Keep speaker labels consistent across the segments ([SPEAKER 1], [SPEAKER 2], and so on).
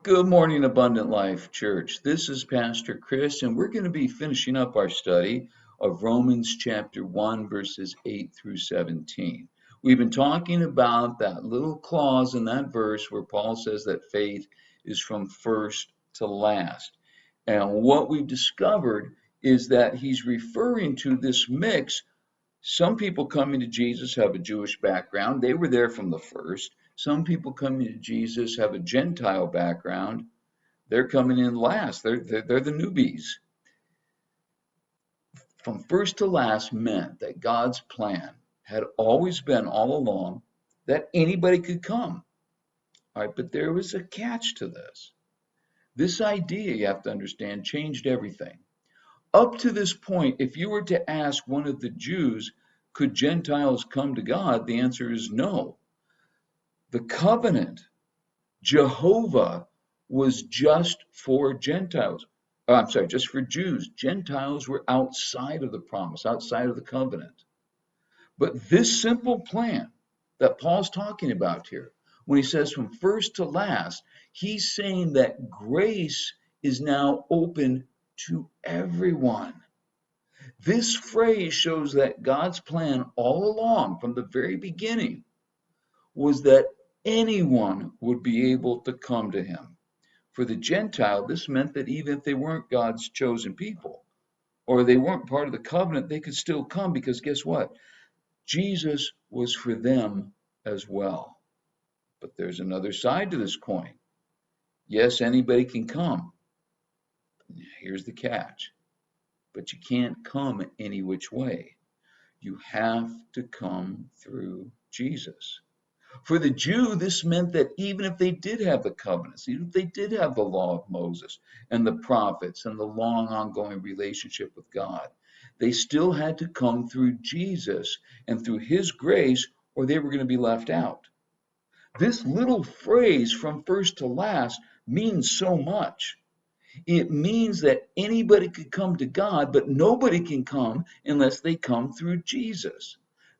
[SPEAKER 1] Good morning, Abundant Life Church. This is Pastor Chris, and we're going to be finishing up our study of Romans chapter 1, verses 8 through 17. We've been talking about that little clause in that verse where Paul says that faith is from first to last. And what we've discovered is that he's referring to this mix. Some people coming to Jesus have a Jewish background. They were there from the first. Some people coming to Jesus have a Gentile background. They're coming in last. They're the newbies. From first to last meant that God's plan had always been all along that anybody could come. All right, but there was a catch to this. This idea, you have to understand, changed everything. Up to this point, if you were to ask one of the Jews, could Gentiles come to God? The answer is no. The covenant, Jehovah, was just for Gentiles. Oh, I'm sorry, just for Jews. Gentiles were outside of the promise, outside of the covenant. But this simple plan that Paul's talking about here, when he says from first to last, he's saying that grace is now open to everyone. This phrase shows that God's plan all along, from the very beginning, was that anyone would be able to come to him. For the Gentile, this meant that even if they weren't God's chosen people, or they weren't part of the covenant, they could still come because guess what? Jesus was for them as well. But there's another side to this coin. Yes, anybody can come. Here's the catch. But you can't come any which way. You have to come through Jesus. For the Jew, this meant that even if they did have the covenants, even if they did have the law of Moses and the prophets and the long ongoing relationship with God, they still had to come through Jesus and through his grace, or they were going to be left out. This little phrase, from first to last, means so much. It means that anybody could come to God, but nobody can come unless they come through Jesus.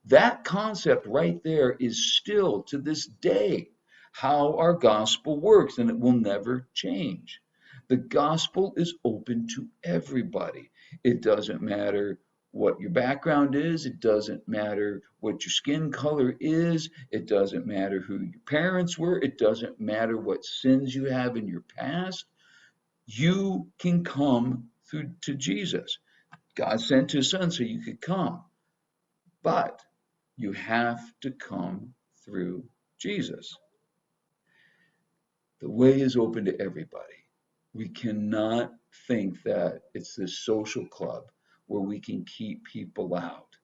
[SPEAKER 1] That concept right there is still to this day how our gospel works, and it will never change. The gospel is open to everybody. It doesn't matter what your background is, it doesn't matter what your skin color is, it doesn't matter who your parents were, it doesn't matter what sins you have in your past. You can come through to Jesus. God sent his son so you could come, but you have to come through Jesus. The way is open to everybody. We cannot think that it's this social club where we can keep people out.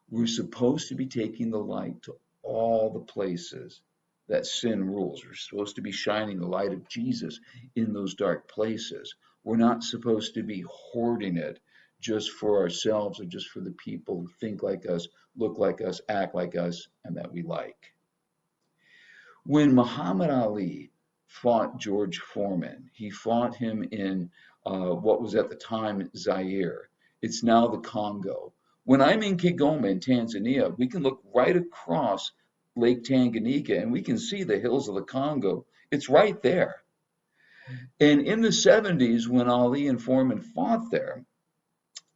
[SPEAKER 1] We're supposed to be taking the light to all the places that sin rules. We're supposed to be shining the light of Jesus in those dark places. We're not supposed to be hoarding it just for ourselves or just for the people who think like us, look like us, act like us, and that we like. When Muhammad Ali fought George Foreman, he fought him in what was at the time Zaire. It's now the Congo. When I'm in Kigoma in Tanzania, we can look right across Lake Tanganyika and we can see the hills of the Congo. It's right there. And in the 70s, when Ali and Foreman fought there,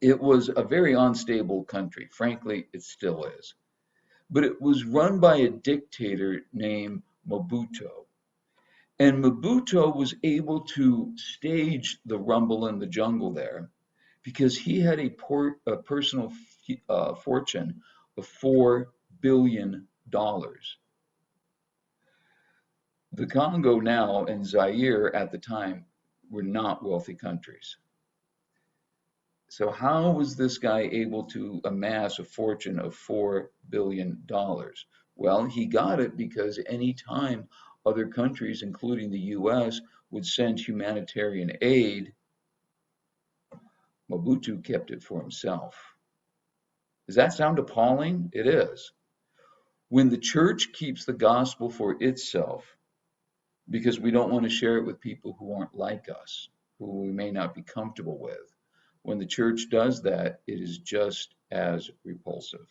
[SPEAKER 1] it was a very unstable country. Frankly, it still is. But it was run by a dictator named Mobutu. And Mobutu was able to stage the rumble in the jungle there because he had a personal fortune of $4 billion. The Congo now and Zaire at the time were not wealthy countries. So how was this guy able to amass a fortune of $4 billion? Well, he got it because anytime other countries, including the US, would send humanitarian aid, Mobutu kept it for himself. Does that sound appalling? It is. When the church keeps the gospel for itself, because we don't want to share it with people who aren't like us, who we may not be comfortable with, when the church does that, it is just as repulsive.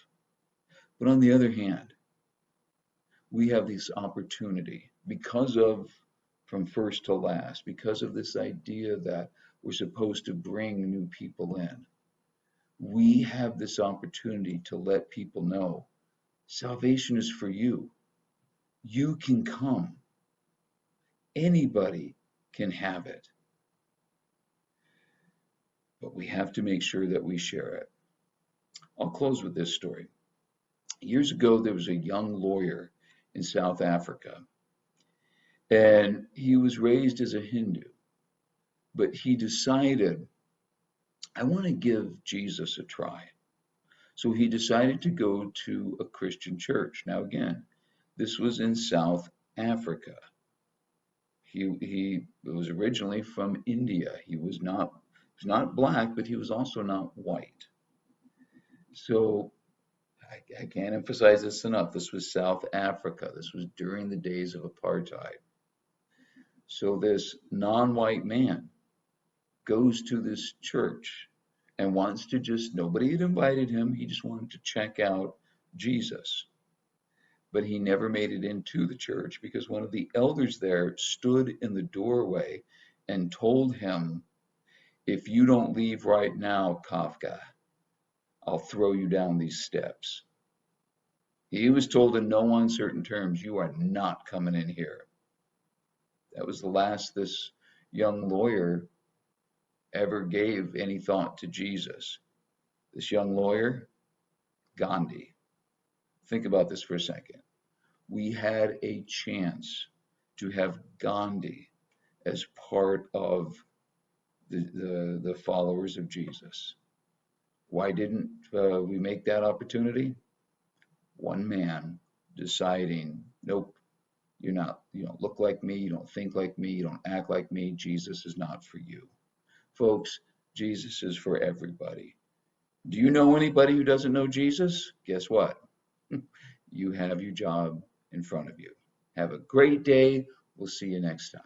[SPEAKER 1] But on the other hand, we have this opportunity because of from first to last because of this idea that we're supposed to bring new people in. We have this opportunity to let people know salvation is for you. You can come. Anybody can have it. But we have to make sure that we share it. I'll close with this story. Years ago, there was a young lawyer in South Africa, and he was raised as a Hindu, but he decided, I want to give Jesus a try. So he decided to go to a Christian church. Now, again, this was in South Africa. He was originally from India. He was not black, but he was also not white. So I can't emphasize this enough. This was South Africa. This was during the days of apartheid. So this non-white man goes to this church and wants to just, nobody had invited him. He just wanted to check out Jesus. But he never made it into the church because one of the elders there stood in the doorway and told him, if you don't leave right now, Kafka, I'll throw you down these steps. He was told in no uncertain terms, you are not coming in here. That was the last this young lawyer ever gave any thought to Jesus. This young lawyer, Gandhi. Think about this for a second. We had a chance to have Gandhi as part of the followers of Jesus. Why didn't we make that opportunity? One man deciding, nope, you don't look like me, you don't think like me, you don't act like me. Jesus is not for you. Folks, Jesus is for everybody. Do you know anybody who doesn't know Jesus? Guess what? You have your job in front of you. Have a great day. We'll see you next time.